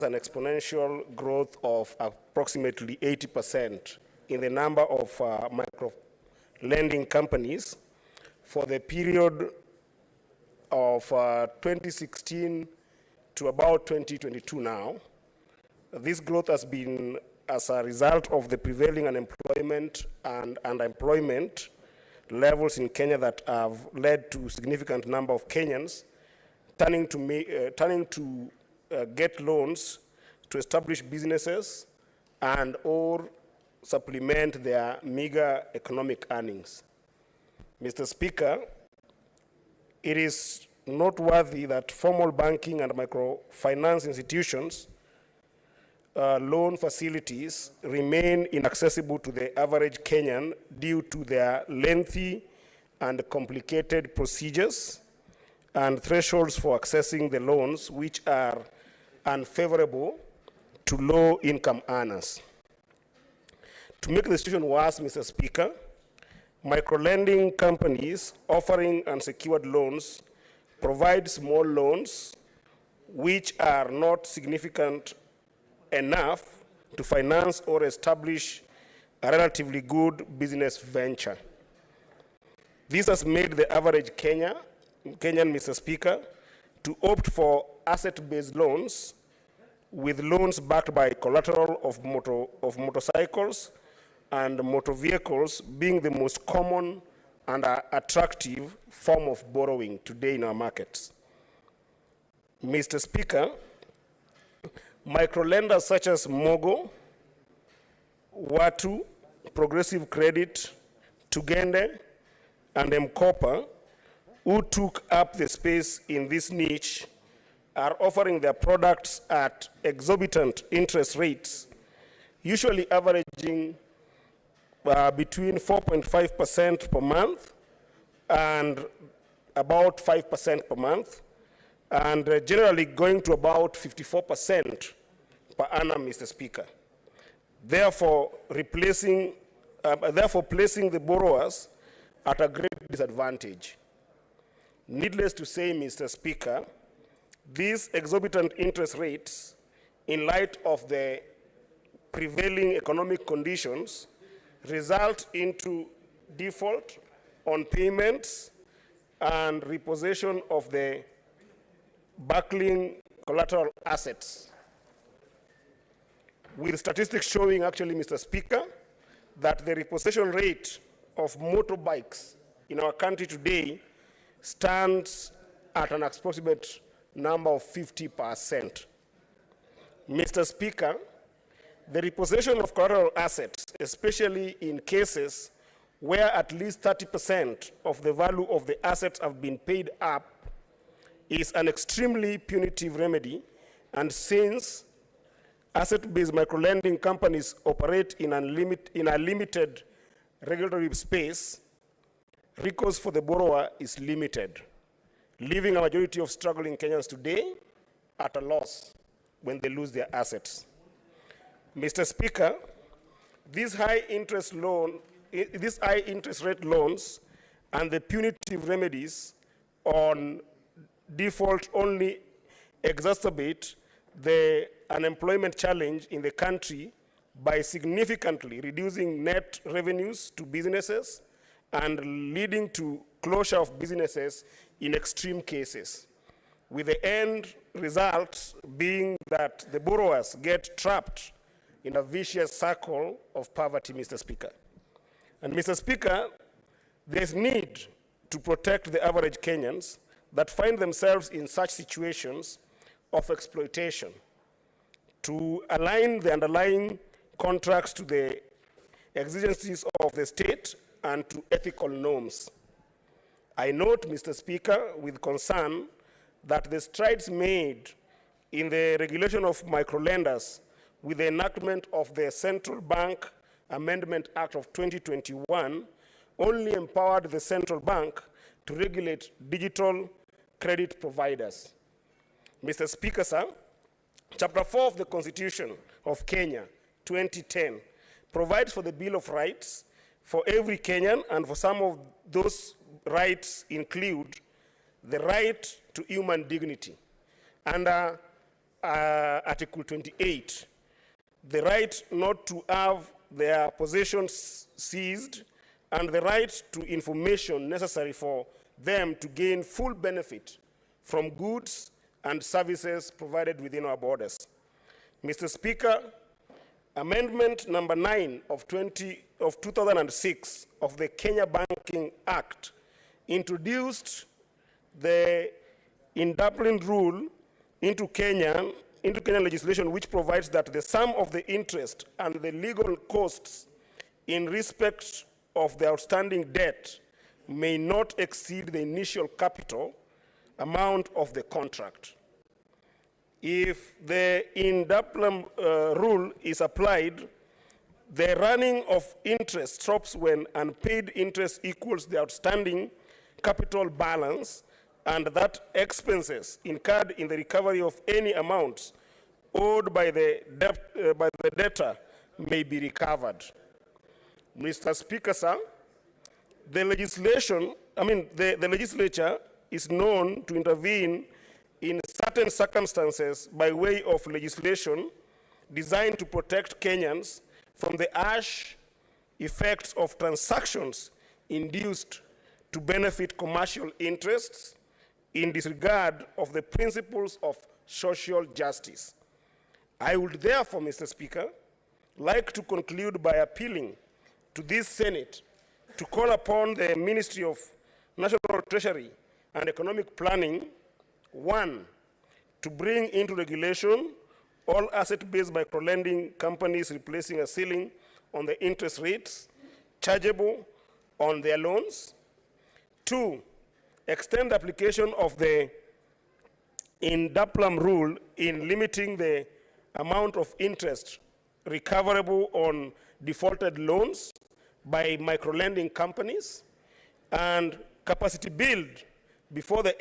an exponential growth of approximately 80% in the number of micro-lending companies for the period of 2016 to about 2022 now. This growth has been as a result of the prevailing unemployment and underemployment levels in Kenya that have led to a significant number of Kenyans turning to get loans to establish businesses and or supplement their meager economic earnings. Mr. Speaker, it is noteworthy that formal banking and microfinance institutions loan facilities remain inaccessible to the average Kenyan due to their lengthy and complicated procedures and thresholds for accessing the loans, which are unfavorable to low-income earners. To make the situation worse, Mr. Speaker, micro-lending companies offering unsecured loans provide small loans which are not significant enough to finance or establish a relatively good business venture. This has made the average Kenyan, Mr. Speaker, to opt for asset-based loans, with loans backed by collateral of motorcycles and motor vehicles being the most common and attractive form of borrowing today in our markets. Mr. Speaker, microlenders such as Mogo, Watu, Progressive Credit, Tugende, and Mkopa, who took up the space in this niche, are offering their products at exorbitant interest rates, usually averaging between 4.5% per month and about 5% per month, and generally going to about 54% per annum, Mr. Speaker. Therefore, placing the borrowers at a great disadvantage. Needless to say, Mr. Speaker, these exorbitant interest rates, in light of the prevailing economic conditions, result into default on payments and repossession of the buckling collateral assets, with statistics showing actually, Mr. Speaker, that the repossession rate of motorbikes in our country today stands at an approximate number of 50%. Mr. Speaker, the repossession of collateral assets, especially in cases where at least 30% of the value of the assets have been paid up, is an extremely punitive remedy, and since asset-based microlending companies operate in a limited regulatory space, recourse for the borrower is limited, leaving a majority of struggling Kenyans today at a loss when they lose their assets. Mr. Speaker, these high interest rate loans and the punitive remedies on default only exacerbate the unemployment challenge in the country by significantly reducing net revenues to businesses and leading to closure of businesses in extreme cases, with the end result being that the borrowers get trapped in a vicious circle of poverty, Mr. Speaker. And Mr. Speaker, there's need to protect the average Kenyans that find themselves in such situations of exploitation, to align the underlying contracts to the exigencies of the state and to ethical norms. I note, Mr. Speaker, with concern that the strides made in the regulation of microlenders with the enactment of the Central Bank Amendment Act of 2021 only empowered the central bank to regulate digital credit providers. Mr. Speaker, sir, Chapter 4 of the Constitution of Kenya, 2010, provides for the Bill of Rights for every Kenyan, and for some of those rights include the right to human dignity. And Article 28, the right not to have their possessions seized, and the right to information necessary for them to gain full benefit from goods and services provided within our borders. Mr. Speaker, Amendment number 9 of 2006 of the Kenya Banking Act introduced the independent rule into Kenyan legislation, which provides that the sum of the interest and the legal costs in respect of the outstanding debt may not exceed the initial capital amount of the contract. If the independent rule is applied, the running of interest stops when unpaid interest equals the outstanding capital balance, and that expenses incurred in the recovery of any amounts owed by the debtor may be recovered. Mr. Speaker, sir, the legislature is known to intervene in certain circumstances by way of legislation designed to protect Kenyans from the harsh effects of transactions induced to benefit commercial interests in disregard of the principles of social justice. I would therefore, Mr. Speaker, like to conclude by appealing to this Senate to call upon the Ministry of National Treasury and Economic Planning, 1, to bring into regulation all asset-based microlending companies replacing a ceiling on the interest rates chargeable on their loans. 2, extend the application of the independent rule in limiting the amount of interest recoverable on defaulted loans by microlending companies, and capacity build before the